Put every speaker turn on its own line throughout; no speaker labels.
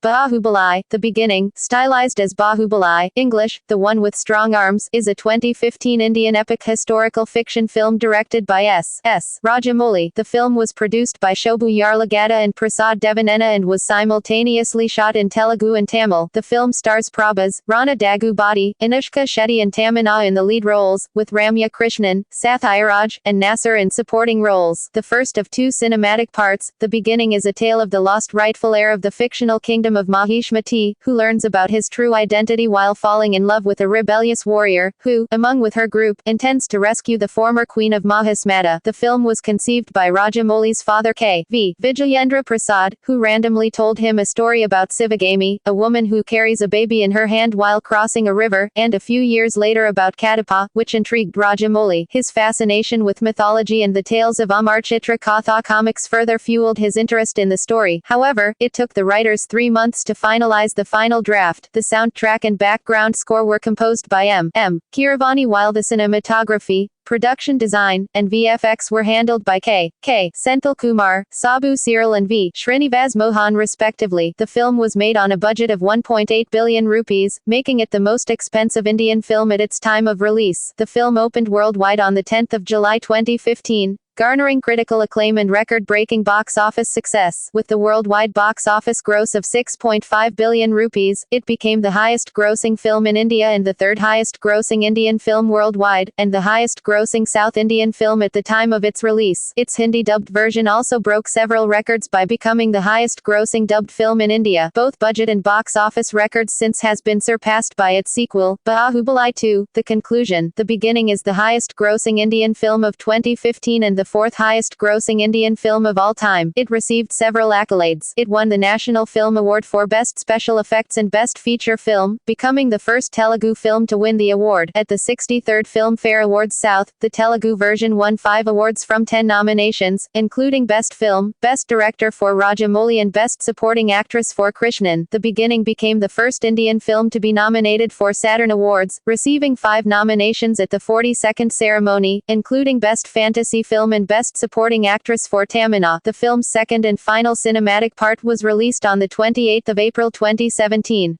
Baahubali The Beginning, stylized as Baahubali, English, The One with Strong Arms, is a 2015 Indian epic historical fiction film directed by S. S. Rajamouli. The film was produced by Shobu Yarlagadda and Prasad and was simultaneously shot in Telugu and Tamil. The film stars Prabhas, Rana Daggubati, Anushka Shetty and Tamina in the lead roles, with Ramya Krishnan, Sathiraj, and Nasser in supporting roles. The first of two cinematic parts, The Beginning, is a tale of the lost rightful heir of the fictional kingdom of Mahishmati, who learns about his true identity while falling in love with a rebellious warrior, who, among with her group, intends to rescue the former queen of Mahismata. The film was conceived by Rajamouli's father K.V. Vijayendra Prasad, who randomly told him a story about Sivagami, a woman who carries a baby in her hand while crossing a river, and a few years later about Kadapa, which intrigued Rajamouli. His fascination with mythology and the tales of Amar Chitra Katha comics further fueled his interest in the story. However, it took the writers 3 months to finalize the final draft. The soundtrack and background score were composed by M. Keeravani, while the cinematography, production design, and VFX were handled by K. Senthil Kumar, Sabu Cyril and V. Srinivas Mohan respectively. The film was made on a budget of 1.8 billion rupees, making it the most expensive Indian film at its time of release. The film opened worldwide on the 10th of July 2015. Garnering critical acclaim and record-breaking box office success. With the worldwide box office gross of 6.5 billion rupees, it became the highest-grossing film in India and the third highest-grossing Indian film worldwide, and the highest-grossing South Indian film at the time of its release. Its Hindi-dubbed version also broke several records by becoming the highest-grossing dubbed film in India. Both budget and box office records since has been surpassed by its sequel, Baahubali 2. The conclusion: The Beginning is the highest-grossing Indian film of 2015 and the fourth highest-grossing Indian film of all time. It received several accolades. It won the National Film Award for Best Special Effects and Best Feature Film, becoming the first Telugu film to win the award. At the 63rd Filmfare Awards South, the Telugu version won 5 awards from 10 nominations, including Best Film, Best Director for Rajamouli and Best Supporting Actress for Krishnan. The Beginning became the first Indian film to be nominated for Saturn Awards, receiving 5 nominations at the 42nd ceremony, including Best Fantasy Film and Best Supporting Actress for Tamina. The film's second and final cinematic part was released on the 28th of April 2017.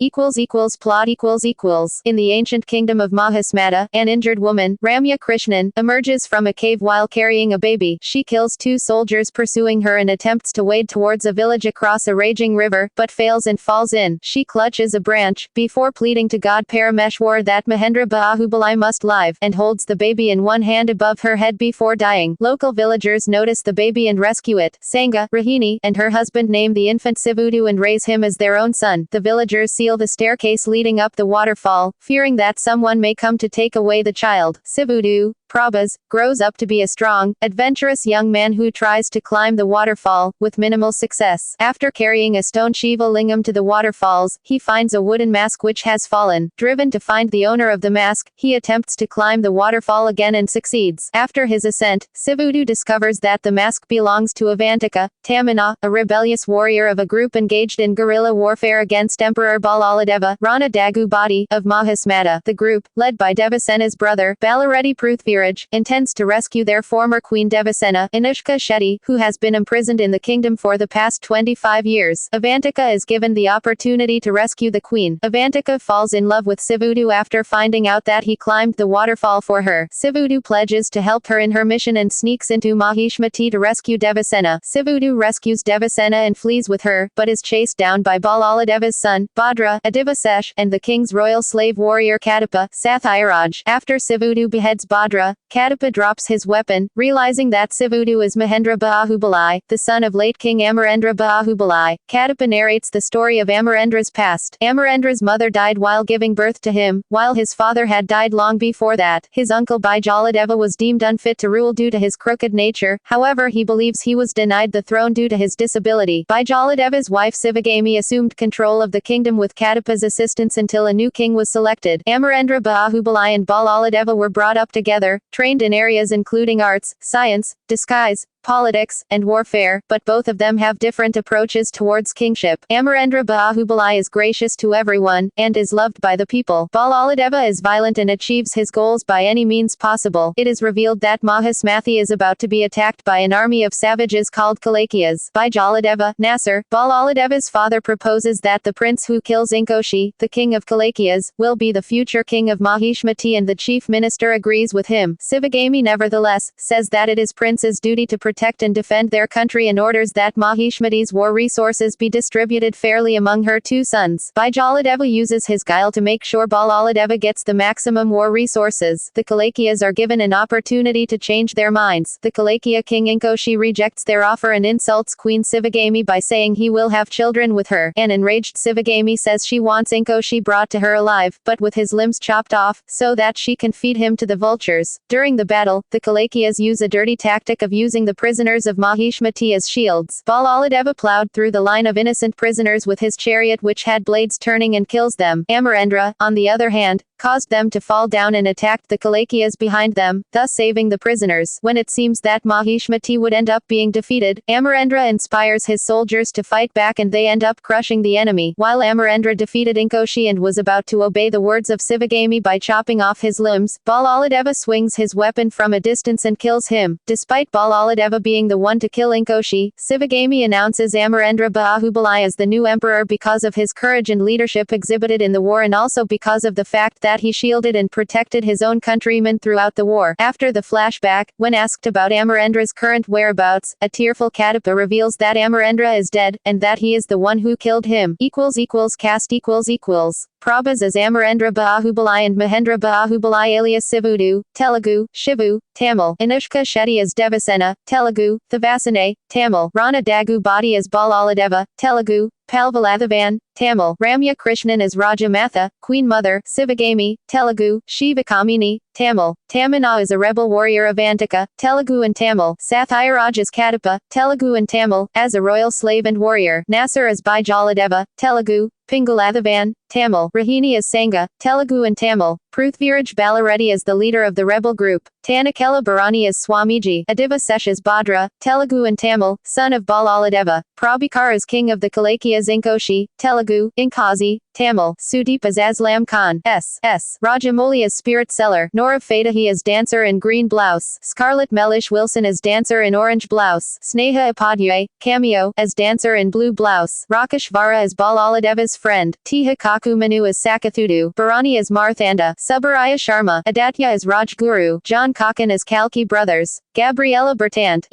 Plot. In the ancient kingdom of Mahismata, an injured woman, Ramya Krishnan, emerges from a cave while carrying a baby. She kills 2 soldiers pursuing her and attempts to wade towards a village across a raging river, but fails and falls in. She clutches a branch, before pleading to God Parameshwar that Mahendra Baahubali must live, and holds the baby in one hand above her head before dying. Local villagers notice the baby and rescue it. Sanga, Rahini, and her husband name the infant Sivudu and raise him as their own son. The villagers seal the staircase leading up the waterfall, fearing that someone may come to take away the child. Sivudu, Prabhas, grows up to be a strong, adventurous young man who tries to climb the waterfall, with minimal success. After carrying a stone Shiva Lingam to the waterfalls, he finds a wooden mask which has fallen. Driven to find the owner of the mask, he attempts to climb the waterfall again and succeeds. After his ascent, Sivudu discovers that the mask belongs to Avantika, Tamina, a rebellious warrior of a group engaged in guerrilla warfare against Emperor Balaladeva, Rana Daggubati, of Mahismata. The group, led by Devasena's brother, Balareddy Prithviraj, intends to rescue their former queen Devasena, Anushka Shetty, who has been imprisoned in the kingdom for the past 25 years. Avantika is given the opportunity to rescue the queen. Avantika falls in love with Sivudu after finding out that he climbed the waterfall for her. Sivudu pledges to help her in her mission and sneaks into Mahishmati to rescue Devasena. Sivudu rescues Devasena and flees with her, but is chased down by Balaladeva's son, Bhadra, Adivasesh, and the king's royal slave warrior Kadapa, Sathiraj. After Sivudu beheads Bhadra, Kadapa drops his weapon, realizing that Sivudu is Mahendra Baahubali, the son of late King Amarendra Baahubali. Kadapa narrates the story of Amarendra's past. Amarendra's mother died while giving birth to him, while his father had died long before that. His uncle Bijaladeva was deemed unfit to rule due to his crooked nature, however he believes he was denied the throne due to his disability. Bijaladeva's wife Sivagami assumed control of the kingdom with Kadapa's assistance until a new king was selected. Amarendra Baahubali and Balaladeva were brought up together, trained in areas including arts, science, disguise, politics, and warfare, but both of them have different approaches towards kingship. Amarendra Bahubali is gracious to everyone, and is loved by the people. Balaladeva is violent and achieves his goals by any means possible. It is revealed that Mahasmathi is about to be attacked by an army of savages called Kalakyas. By Jaladeva, Nasser, Balaladeva's father proposes that the prince who kills Inkoshi, the king of Kalakyas, will be the future king of Mahishmati, and the chief minister agrees with him. Sivagami nevertheless says that it is prince's duty to protect and defend their country and orders that Mahishmati's war resources be distributed fairly among her two sons. Jaladeva uses his guile to make sure Balaladeva gets the maximum war resources. The Kalakyas are given an opportunity to change their minds. The Kalakya king Inkoshi rejects their offer and insults Queen Sivagami by saying he will have children with her. An enraged Sivagami says she wants Inkoshi brought to her alive, but with his limbs chopped off, so that she can feed him to the vultures. During the battle, the Kalakyas use a dirty tactic of using the prisoners of Mahishmati as shields. Balaladeva plowed through the line of innocent prisoners with his chariot, which had blades turning, and kills them. Amarendra, on the other hand, caused them to fall down and attacked the Kalakyas behind them, thus saving the prisoners. When it seems that Mahishmati would end up being defeated, Amarendra inspires his soldiers to fight back, and they end up crushing the enemy. While Amarendra defeated Inkoshi and was about to obey the words of Sivagami by chopping off his limbs, Balaladeva swings his weapon from a distance and kills him. Despite Balaladeva being the one to kill Inkoshi, Sivagami announces Amarendra Bahubali as the new emperor because of his courage and leadership exhibited in the war, and also because of the fact that he shielded and protected his own countrymen throughout the war. After the flashback, when asked about Amarendra's current whereabouts, a tearful Kadapa reveals that Amarendra is dead, and that he is the one who killed him. Cast Prabhas as Amarendra Bahubali and Mahendra Bahubali alias Sivudu, Telugu, Shivu, Tamil. Anushka Shetty as Devasena, Telugu, Thivasane, Tamil. Rana Dagu Bhatti as Balaladeva, Telugu, Palvalathavan, Tamil. Ramya Krishnan as Rajamatha, Queen Mother, Sivagami, Telugu, Shivakamini, Tamil. Tamina is a rebel warrior of Antika, Telugu and Tamil. Sathiraj as Kadapa, Telugu and Tamil, as a royal slave and warrior. Nasser as Jaladeva, Telugu, Pingalathavan, Tamil. Rahini as Sangha, Telugu and Tamil. Prithviraj Balareddy as the leader of the rebel group. Tanakela Bharani as Swamiji. Adiva Sesh as Bhadra, Telugu and Tamil, son of Balaladeva. Prabhakar as king of the Kalakyas Inkoshi, Telugu, Inkazi, Tamil. Sudeep as Aslam Khan, S S Rajamouli as spirit seller. Nora Fatahi as dancer in green blouse. Scarlett Mellish Wilson as dancer in orange blouse. Sneha Upadhyay, cameo, as dancer in blue blouse. Rakesh Vara as Balaladeva's friend. Tiha Kaku Manu as Sakathudu. Bharani as Marthanda. Subaraya Sharma. Adatya as Rajguru. John Kakan as Kalki Brothers. Gabriella Bertant.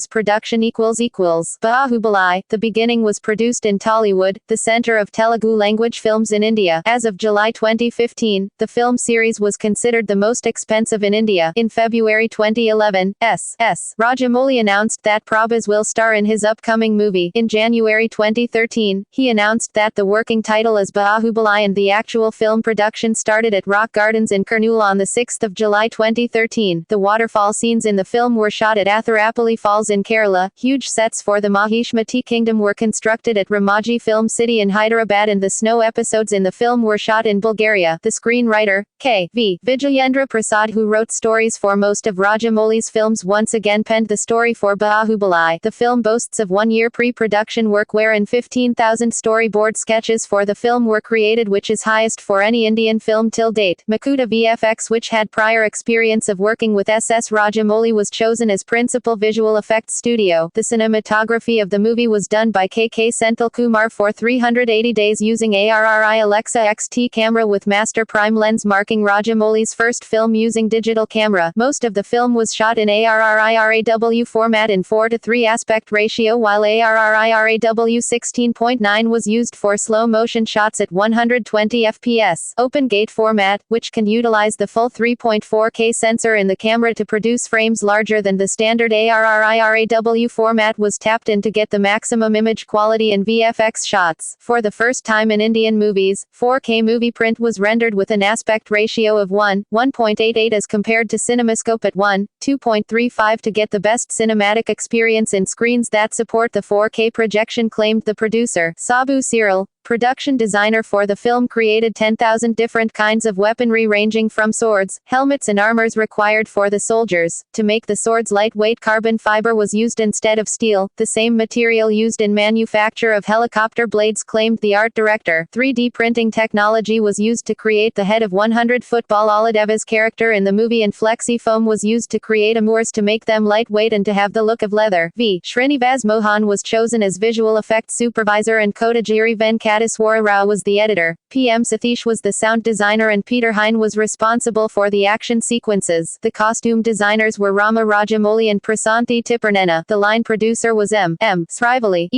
Production Bahubali, The Beginning was produced in Tollywood, the center of Telugu language films in India. As of July 2015, the film series was considered the most expensive in India. In February 2011, S S Rajamouli announced that Prabhas will star in his upcoming movie. In January 2013, he announced that the working title is Baahubali, and the actual film production started at Rock Gardens in Kurnool on the 6th of July 2013. The waterfall scenes in the film were shot at Atharapalli Falls in Kerala. Huge sets for the Mahishmati kingdom were constructed at Ramoji Film City in Hyderabad, and the snow episodes in the film were shot in Bulgaria. The screenwriter, K.V. Vijayendra Prasad, who wrote stories for most of Rajamouli's films, once again penned the story for Baahubali. The film boasts of 1 year pre-production work wherein 15,000 storyboard sketches for the film were created, which is highest for any Indian film till date. Makuta VFX, which had prior experience of working with S S Rajamouli, was chosen as principal visual effects studio. The cinematography of the movie was done by KK Senthil Kumar for 380 days using ARRI Alexa XT camera with master prime lens, marking Rajamouli's first film using digital camera. Most of the film was shot in ARRI RAW format in 4:3 aspect ratio, while ARRI RAW 16.9 was used for slow motion shots at 120 fps. Open gate format, which can utilize the full 3.4K sensor in the camera to produce frames larger than the standard ARRI RAW format, was tapped in to get the maximum image quality in VFX shots. For the first time in Indian movies, 4K movie print was rendered with an aspect ratio of 1:1.88 as compared to CinemaScope at 1:2.35 to get the best cinematic experience in screens that support the 4K projection, claimed the producer. Shobu Yarlagadda production designer for the film, created 10,000 different kinds of weaponry ranging from swords, helmets and armors required for the soldiers. To make the swords lightweight, carbon fiber was used instead of steel, the same material used in manufacture of helicopter blades, claimed the art director. 3D printing technology was used to create the head of 100 football Oladeva's character in the movie, and flexi foam was used to create amours to make them lightweight and to have the look of leather. V. Srinivas Mohan was chosen as visual effects supervisor and Kodagiri Venkateswara Rao was the editor. P.M. Satish was the sound designer and Peter Hine was responsible for the action sequences. The costume designers were Rama Rajamouli and Prasanthi Tipernena. The line producer was M. Srivali.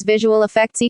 Visual effects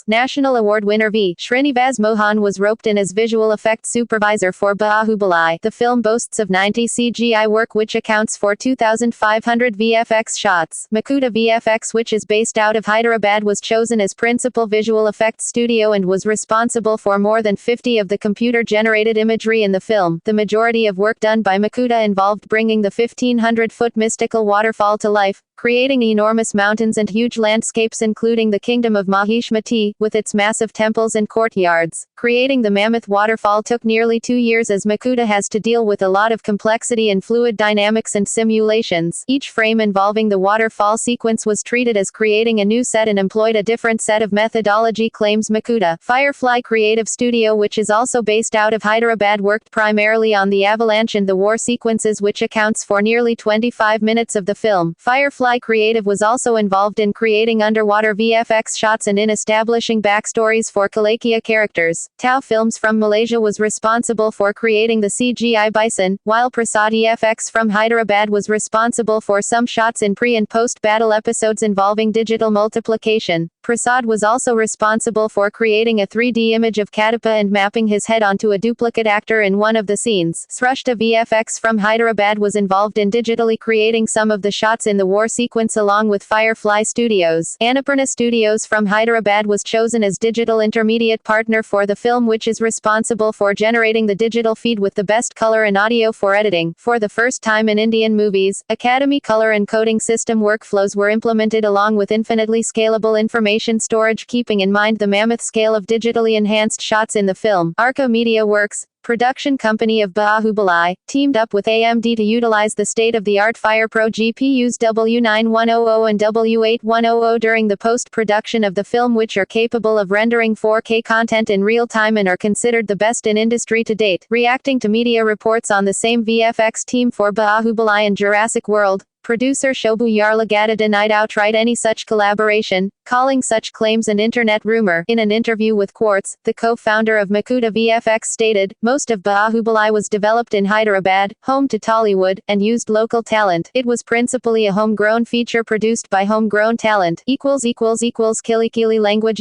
National award winner V. Srinivas Mohan was roped in as visual effects supervisor for Baahubali. The film boasts of 90 CGI work, which accounts for 2,500 VFX shots. Makuta VFX, which is based out of Hyderabad, was chosen as principal visual effects studio and was responsible for more than 50 of the computer-generated imagery in the film. The majority of work done by Makuta involved bringing the 1,500-foot mystical waterfall to life, creating enormous mountains and huge landscapes, including the kingdom of Mahishmati, with its massive temples and courtyards. Creating the mammoth waterfall took nearly 2 years, as Makuta has to deal with a lot of complexity in fluid dynamics and simulations. Each frame involving the waterfall sequence was treated as creating a new set and employed a different set of methodology, claims Makuta. Firefly Creative Studio, which is also based out of Hyderabad, worked primarily on the avalanche and the war sequences, which accounts for nearly 25 minutes of the film. Firefly Creative was also involved in creating underwater VFX shots and in establishing backstories for Kalakia characters. Tau Films from Malaysia was responsible for creating the CGI bison, while Prasad EFX from Hyderabad was responsible for some shots in pre- and post-battle episodes involving digital multiplication. Prasad was also responsible for creating a 3D image of Kadapa and mapping his head onto a duplicate actor in one of the scenes. Srushta VFX from Hyderabad was involved in digitally creating some of the shots in the war sequence along with Firefly Studios. Annapurna Studios from Hyderabad was chosen as digital intermediate partner for the film, which is responsible for generating the digital feed with the best color and audio for editing. For the first time in Indian movies, Academy color encoding system workflows were implemented along with infinitely scalable information storage, keeping in mind the mammoth scale of digitally enhanced shots in the film. Arca Media Works, production company of Baahubali, teamed up with AMD to utilize the state-of-the-art FirePro GPUs W9100 and W8100 during the post-production of the film, which are capable of rendering 4K content in real time and are considered the best in industry to date. Reacting to media reports on the same VFX team for Baahubali and Jurassic World, producer Shobu Yarlagadda denied outright any such collaboration, calling such claims an internet rumor. In an interview with Quartz, the co-founder of Makuta VFX stated, "Most of Baahubali was developed in Hyderabad, home to Tollywood, and used local talent. It was principally a homegrown feature produced by homegrown talent." Kilikili language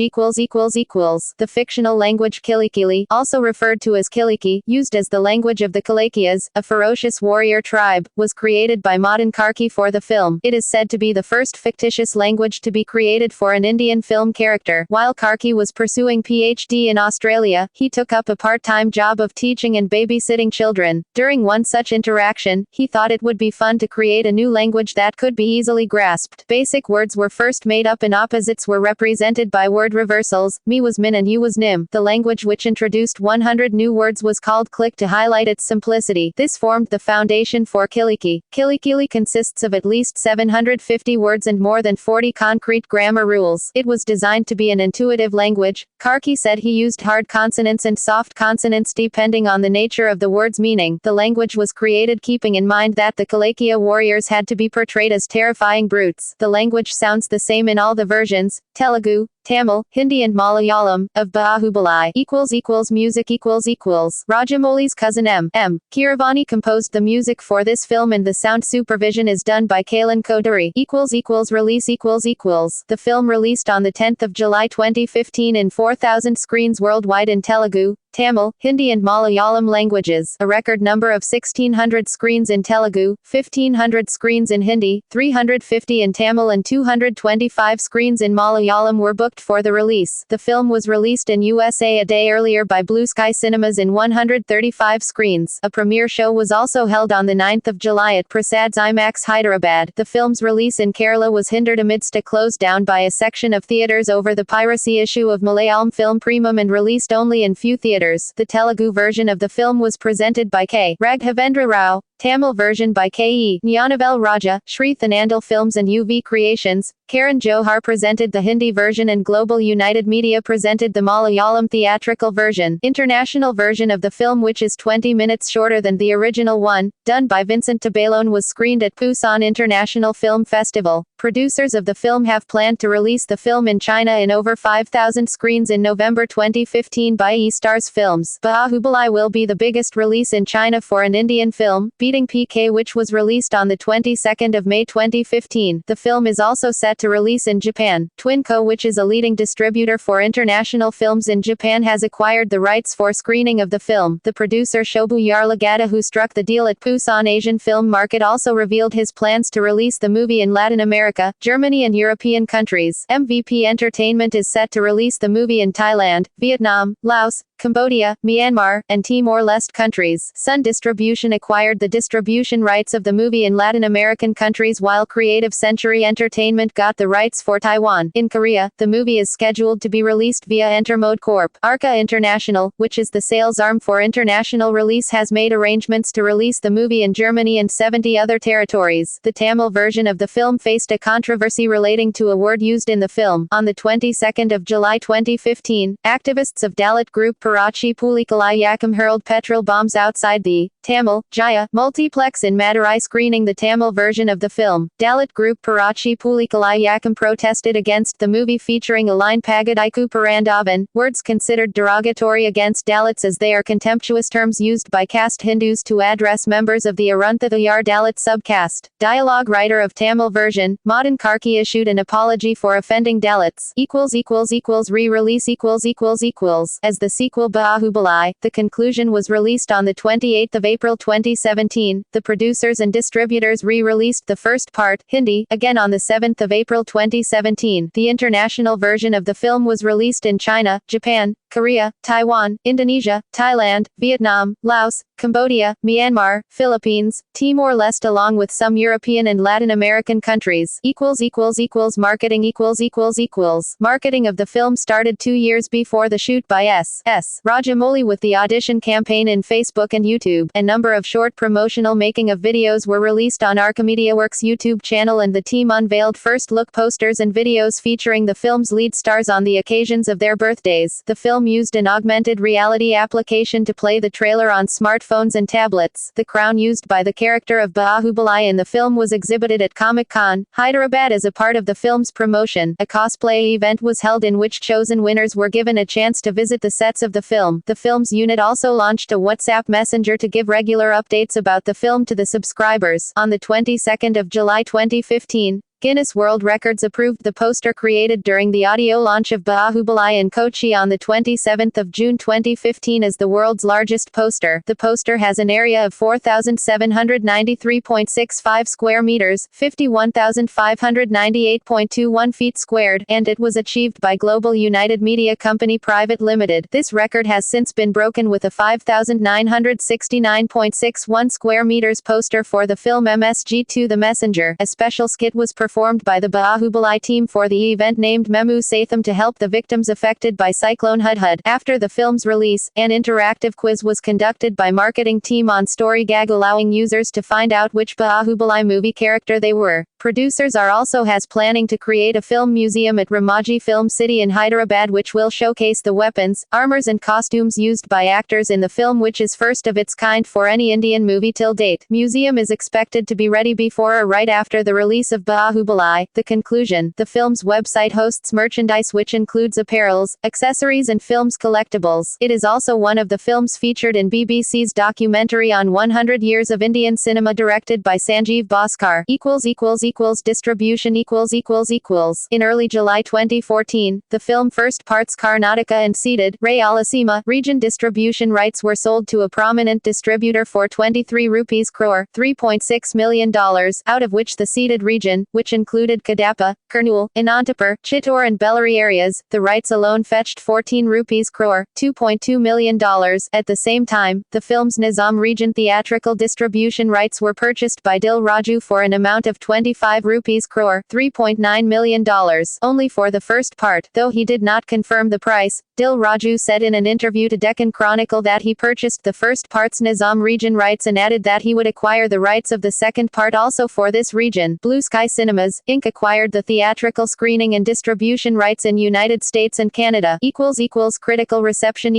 The fictional language Kilikili, also referred to as Kiliki, used as the language of the Kalakias, a ferocious warrior tribe, was created by Madan Karki for the film. It is said to be the first fictitious language to be created for an Indian film character. While Karki was pursuing PhD in Australia, he took up a part-time job of teaching and babysitting children. During one such interaction, he thought it would be fun to create a new language that could be easily grasped. Basic words were first made up and opposites were represented by word reversals. Me was min and you was nim. The language, which introduced 100 new words, was called Click to highlight its simplicity. This formed the foundation for Kiliki. Kilikili consists of at least 750 words and more than 40 concrete grammar rules. It was designed to be an intuitive language. Karki said he used hard consonants and soft consonants depending on the nature of the word's meaning. The language was created keeping in mind that the Kalakia warriors had to be portrayed as terrifying brutes. The language sounds the same in all the versions, Telugu, Tamil, Hindi and Malayalam, of Baahubali. Music Rajamouli's cousin M. Keeravani composed the music for this film and the sound supervision is done by Kailan Kodari. Release The film released on the 10th of July 2015 in 4,000 screens worldwide in Telugu, Tamil, Hindi and Malayalam languages. A record number of 1,600 screens in Telugu, 1,500 screens in Hindi, 350 in Tamil and 225 screens in Malayalam were booked for the release. The film was released in USA a day earlier by Blue Sky Cinemas in 135 screens. A premiere show was also held on the 9th of July at Prasad's IMAX Hyderabad. The film's release in Kerala was hindered amidst a close down by a section of theaters over the piracy issue of Malayalam film Premium and released only in few theaters. The Telugu version of the film was presented by K. Raghavendra Rao, Tamil version by K.E. Gnanavel Raja, Shri Thanandal Films and UV Creations. Karan Johar presented the Hindi version and Global United Media presented the Malayalam theatrical version. International version of the film, which is 20 minutes shorter than the original one, done by Vincent Tabelone, was screened at Busan International Film Festival. Producers of the film have planned to release the film in China in over 5,000 screens in November 2015 by E-Stars Films. Baahubali will be the biggest release in China for an Indian film, beating PK, which was released on the 22nd of May 2015. The film is also set to release in Japan. Twinco, which is a leading distributor for international films in Japan, has acquired the rights for screening of the film. The producer Shobu Yarlagadda, who struck the deal at Busan Asian Film Market, also revealed his plans to release the movie in Latin America, Germany and European countries. MVP Entertainment is set to release the movie in Thailand, Vietnam, Laos, Cambodia, Myanmar, and Timor-Leste countries. Sun Distribution acquired the distribution rights of the movie in Latin American countries, while Creative Century Entertainment got the rights for Taiwan. In Korea, the movie is scheduled to be released via Entermode Corp. Arca International, which is the sales arm for international release, has made arrangements to release the movie in Germany and 70 other territories. The Tamil version of the film faced a controversy relating to a word used in the film. On the 22nd of July 2015, activists of Dalit group Parachi Pulikalai Yakam hurled petrol bombs outside the Tamil Jaya multiplex in Madurai screening the Tamil version of the film. Dalit group Parachi Pulikalai Yakam protested against the movie featuring a line Pagadaiku Parandavan, words considered derogatory against Dalits as they are contemptuous terms used by caste Hindus to address members of the Arunthayar Dalit subcaste. Dialogue writer of Tamil version, Madan Karki, issued an apology for offending Dalits. Re-release as the sequel Baahubali. The conclusion was released on the 28th of April 2017. The producers and distributors re-released the first part, Hindi, again on the 7th of April 2017. The international version of the film was released in China, Japan, Korea, Taiwan, Indonesia, Thailand, Vietnam, Laos, Cambodia, Myanmar, Philippines, Timor-Leste, along with some European and Latin American countries. Marketing Marketing of the film started 2 years before the shoot by S. S. Rajamouli with the audition campaign in Facebook and YouTube. A number of short promotional making of videos were released on Archimediaworks YouTube channel, and the team unveiled first look posters and videos featuring the film's lead stars on the occasions of their birthdays. The film used an augmented reality application to play the trailer on smartphones and tablets. The crown used by the character of Baahubali in the film was exhibited at Comic-Con, Hyderabad as a part of the film's promotion. A cosplay event was held in which chosen winners were given a chance to visit the sets of the film. The film's unit also launched a WhatsApp messenger to give regular updates about the film to the subscribers. On the 22nd of July 2015, Guinness World Records approved the poster created during the audio launch of Baahubali in Kochi on the 27th of June 2015 as the world's largest poster. The poster has an area of 4,793.65 square meters, 51,598.21 feet squared, and it was achieved by Global United Media Company Private Limited. This record has since been broken with a 5,969.61 square meters poster for the film MSG2 The Messenger. A special skit was performed by the Baahubali team for the event named Memu Satham to help the victims affected by Cyclone Hudhud. After the film's release, an interactive quiz was conducted by marketing team on StoryGag, allowing users to find out which Baahubali movie character they were. Producers are also planning to create a film museum at Ramoji Film City in Hyderabad, which will showcase the weapons, armors and costumes used by actors in the film, which is first of its kind for any Indian movie till date. Museum is expected to be ready before or right after the release of Baahubali. The conclusion. The film's website hosts merchandise which includes apparels, accessories and film's collectibles. It is also one of the films featured in BBC's documentary on 100 Years of Indian Cinema directed by Sanjeev Bhaskar. Distribution In early July 2014, the film First Parts Karnataka and Seeded Rayalaseema region distribution rights were sold to a prominent distributor for 23 rupees crore $3.6 million, out of which the Seeded region, which included Kadapa, Kurnool, Anantapur, Chittor and Bellary areas, the rights alone fetched 14 rupees crore $2.2 million. At the same time, the film's Nizam region theatrical distribution rights were purchased by Dil Raju for an amount of 25 rupees crore $3.9 million, only for the first part. Though he did not confirm the price, Dil Raju said in an interview to Deccan Chronicle that he purchased the first part's Nizam region rights and added that he would acquire the rights of the second part also for this region. Blue Sky Cinemas, Inc. acquired the theatrical screening and distribution rights in United States and Canada. Critical reception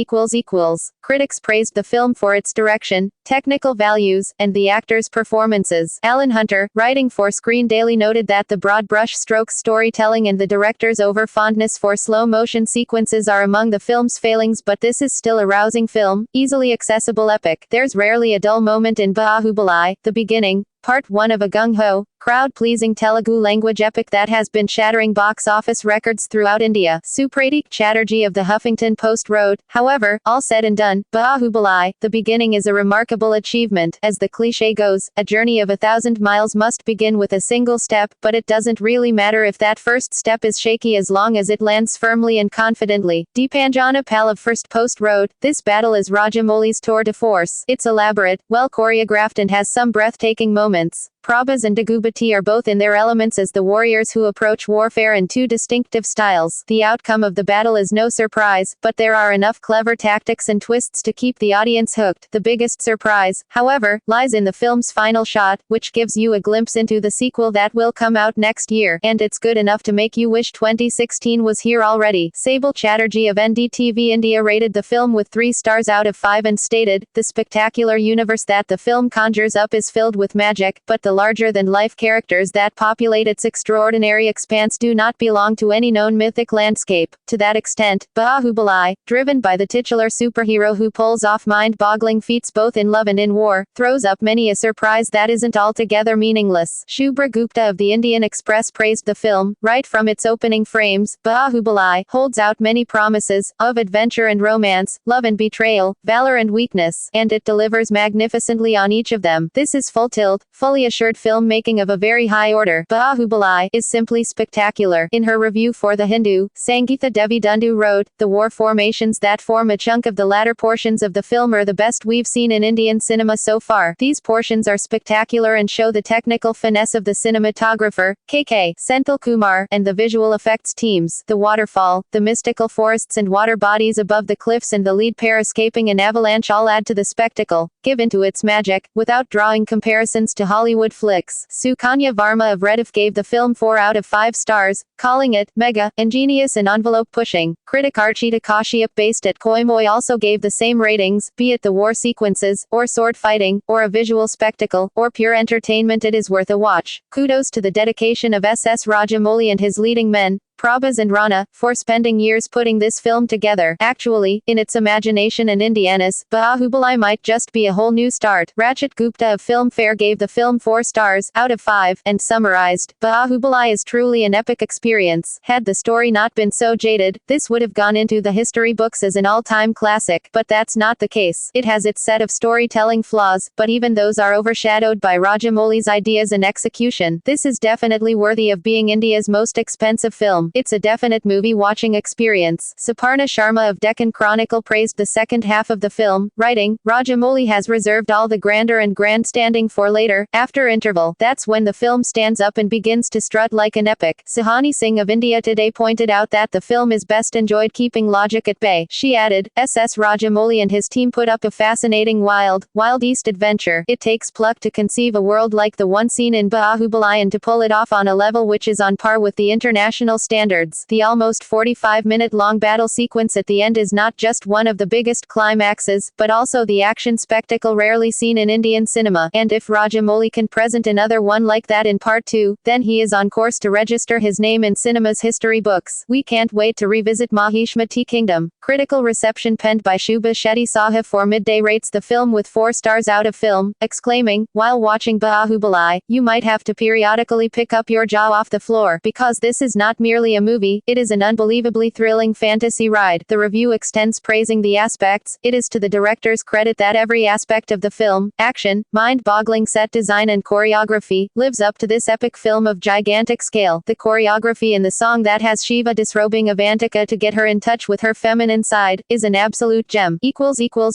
Critics praised the film for its direction, technical values, and the actors' performances. Alan Hunter, writing for Screen Daily, noted that the broad brush strokes storytelling and the director's over-fondness for slow-motion sequences are among the film's failings, but this is still a rousing film, easily accessible epic. There's rarely a dull moment in Baahubali, The Beginning, Part 1 of a gung-ho, crowd-pleasing Telugu language epic that has been shattering box office records throughout India. Supratik Chatterjee of the Huffington Post wrote, however, all said and done, Baahubali, The Beginning is a remarkable achievement. As the cliché goes, a journey of 1,000 miles must begin with a single step, but it doesn't really matter if that first step is shaky as long as it lands firmly and confidently. Deepanjana Pal of First Post wrote, this battle is Rajamouli's tour de force. It's elaborate, well choreographed and has some breathtaking moments. Prabhas and Dagubati are both in their elements as the warriors who approach warfare in two distinctive styles. The outcome of the battle is no surprise, but there are enough clever tactics and twists to keep the audience hooked. The biggest surprise, however, lies in the film's final shot, which gives you a glimpse into the sequel that will come out next year, and it's good enough to make you wish 2016 was here already. Sable Chatterjee of NDTV India rated the film with 3 stars out of 5 and stated, the spectacular universe that the film conjures up is filled with magic, but the larger-than-life characters that populate its extraordinary expanse do not belong to any known mythic landscape. To that extent, Baahubali, driven by the titular superhero who pulls off mind-boggling feats both in love and in war, throws up many a surprise that isn't altogether meaningless. Shubhra Gupta of the Indian Express praised the film, right from its opening frames. Baahubali holds out many promises, of adventure and romance, love and betrayal, valor and weakness, and it delivers magnificently on each of them. This is full-tilt, fully assured filmmaking of a very high order. Baahubali is simply spectacular. In her review for The Hindu, Sangeetha Devi Dundu wrote, the war formations that form a chunk of the latter portions of the film are the best we've seen in Indian cinema so far. These portions are spectacular and show the technical finesse of the cinematographer, K.K. Senthil Kumar, and the visual effects teams. The waterfall, the mystical forests and water bodies above the cliffs and the lead pair escaping an avalanche all add to the spectacle, give into its magic, without drawing comparisons to Hollywood flicks. Sukanya Varma of Rediff gave the film 4 out of 5 stars, calling it mega, ingenious and envelope-pushing. Critic Archita Kashyap based at Koimoy also gave the same ratings, be it the war sequences, or sword fighting, or a visual spectacle, or pure entertainment. It is worth a watch. Kudos to the dedication of S.S. Rajamouli and his leading men, Prabhas and Rana, for spending years putting this film together. Actually, in its imagination and Indianness, Baahubali might just be a whole new start. Rachit Gupta of Filmfare gave the film 4 stars out of 5, and summarized, Baahubali is truly an epic experience. Had the story not been so jaded, this would have gone into the history books as an all-time classic, but that's not the case. It has its set of storytelling flaws, but even those are overshadowed by Rajamouli's ideas and execution. This is definitely worthy of being India's most expensive film. It's a definite movie-watching experience. Suparna Sharma of Deccan Chronicle praised the second half of the film, writing, Rajamouli has reserved all the grandeur and grandstanding for later, after interval. That's when the film stands up and begins to strut like an epic. Sahani Singh of India Today pointed out that the film is best enjoyed keeping logic at bay. She added, S.S. Rajamouli and his team put up a fascinating Wild East adventure. It takes pluck to conceive a world like the one seen in Baahubali and to pull it off on a level which is on par with the international standard standards. The almost 45-minute-long battle sequence at the end is not just one of the biggest climaxes, but also the action spectacle rarely seen in Indian cinema, and if Rajamouli can present another one like that in part 2, then he is on course to register his name in cinema's history books. We can't wait to revisit Mahishmati Kingdom. Critical reception penned by Shubha Shetty Saha for Midday rates the film with 4 stars out of film, exclaiming, "While watching Baahubali, you might have to periodically pick up your jaw off the floor, because this is not merely a movie, it is an unbelievably thrilling fantasy ride." The review extends praising the aspects. It is to the director's credit that every aspect of the film, action, mind-boggling set design and choreography, lives up to this epic film of gigantic scale. The choreography in the song that has Shiva disrobing Avantika to get her in touch with her feminine side, is an absolute gem.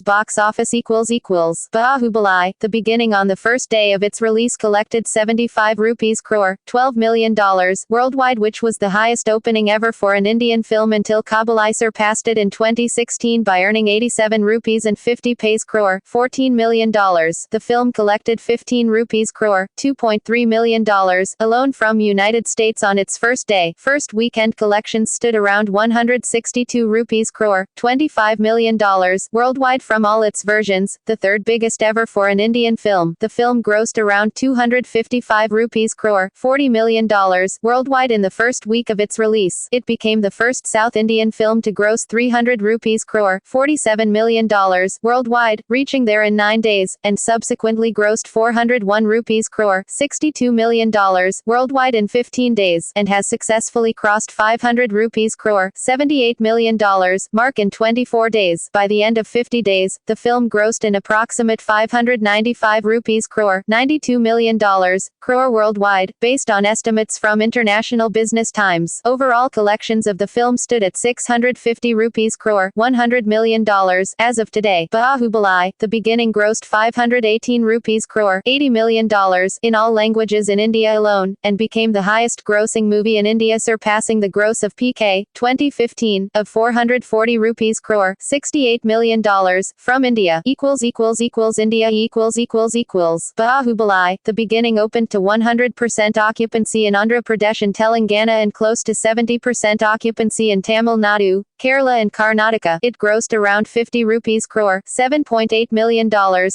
Box office Baahubali, The Beginning on the first day of its release collected 75 rupees crore, $12 million, worldwide, which was the highest opening ever for an Indian film until Kabali surpassed it in 2016 by earning 87 rupees and 50 paise crore, $14 million. The film collected 15 rupees crore, $2.3 million, alone from United States on its first day. First weekend collections stood around 162 rupees crore, $25 million, worldwide from all its versions, the third biggest ever for an Indian film. The film grossed around 255 rupees crore, $40 million, worldwide in the first week of its release. It became the first South Indian film to gross 300 rupees crore, $47 million, worldwide, reaching there in 9 days, and subsequently grossed 401 rupees crore, $62 million, worldwide in 15 days, and has successfully crossed 500 rupees crore, $78 million, mark in 24 days. By the end of 50 days, the film grossed an approximate 595 rupees crore, $92 million, crore worldwide, based on estimates from International Business Times. Overall collections of the film stood at 650 rupees crore, $100 million, as of today. Baahubali, The Beginning grossed 518 rupees crore, $80 million, in all languages in India alone, and became the highest-grossing movie in India, surpassing the gross of PK 2015 of 440 rupees crore, $68 million, from India. India Baahubali, The Beginning opened to 100% occupancy in Andhra Pradesh and Telangana and close to 70% occupancy in Tamil Nadu, Kerala and Karnataka. It grossed around 50 rupees crore, $7.8 million,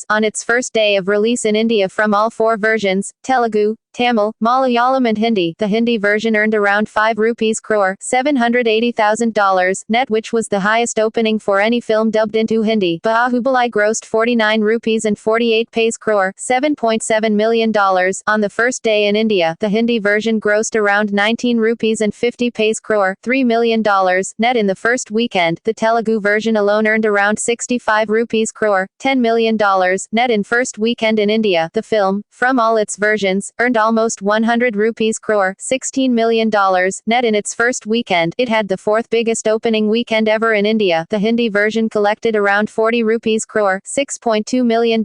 on its first day of release in India from all 4 versions, Telugu, Tamil, Malayalam and Hindi. The Hindi version earned around 5 rupees crore, $780,000 net, which was the highest opening for any film dubbed into Hindi. Baahubali grossed 49 rupees and 48 paise crore, $7.7 million, on the first day in India. The Hindi version grossed around 19 rupees and 50 paise crore, $3 million, net in the first weekend. The Telugu version alone earned around 65 rupees crore, $10 million, net in first weekend in India. The film, from all its versions, earned almost 100 rupees crore, $16 million, net in its first weekend. It had the 4th biggest opening weekend ever in India. The Hindi version collected around 40 rupees crore, $6.2 million,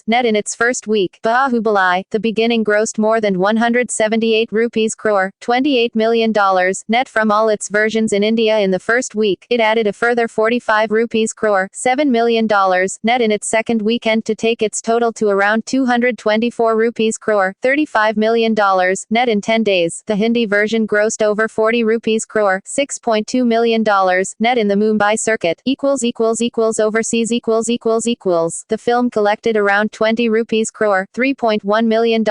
net in its first week. Baahubali, The Beginning grossed more than 178 rupees crore, $28 million, net from all its versions in India in the first week. It added a further 45 rupees crore, $7 million, net in its second weekend to take its total to around 224 rupees crore, $35 million, net in 10 days. The Hindi version grossed over 40 rupees crore, $6.2 million, net in the Mumbai circuit. Overseas The film collected around 20 rupees crore, $3.1 million,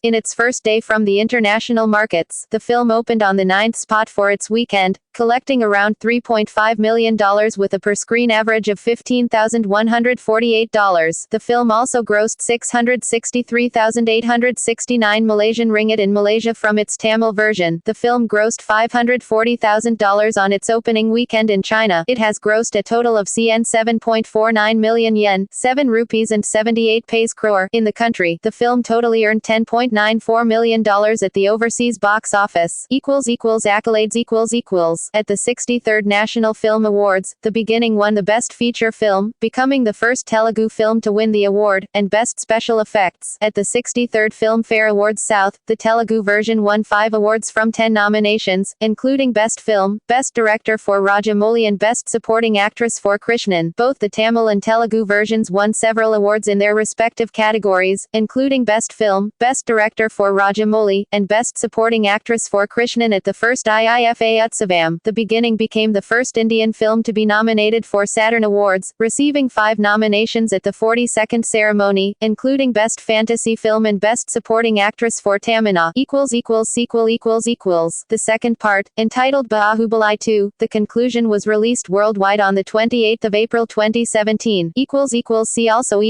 in its first day from the international markets. The film opened on the 9th spot for its weekend, collecting around $3.5 million with a per-screen average of $15,148. The film also grossed 663,869 Malaysian ringgit in Malaysia from its Tamil version. The film grossed $540,000 on its opening weekend in China. It has grossed a total of CN 7.49 million yen, 7 rupees and 78 paise crore, in the country. The film totally earned $10.94 million at the overseas box office. Accolades At the 63rd National National Film Awards. The Beginning won the Best Feature Film, becoming the first Telugu film to win the award, and Best Special Effects. At the 63rd Filmfare Awards South, the Telugu version won 5 awards from 10 nominations, including Best Film, Best Director for Rajamouli and Best Supporting Actress for Krishnan. Both the Tamil and Telugu versions won several awards in their respective categories, including Best Film, Best Director for Rajamouli, and Best Supporting Actress for Krishnan at the first IIFA Utsavam. The Beginning became the first Indian film to be nominated for Saturn Awards, receiving 5 nominations at the 42nd ceremony, including Best Fantasy Film and Best Supporting Actress for Tamina. Sequel. The second part, entitled Baahubali 2, the conclusion was released worldwide on the 28th of April 2017. See also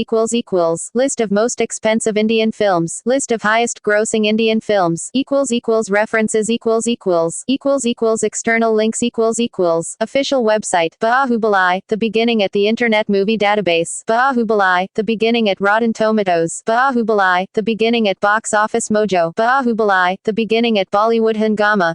List of most expensive Indian films. List of highest grossing Indian films. References. External links. Official website. Baahubali, The Beginning at the Internet Movie Database. Baahubali, The Beginning at Rotten Tomatoes. Baahubali, The Beginning at Box Office Mojo. Baahubali, The Beginning at Bollywood Hungama.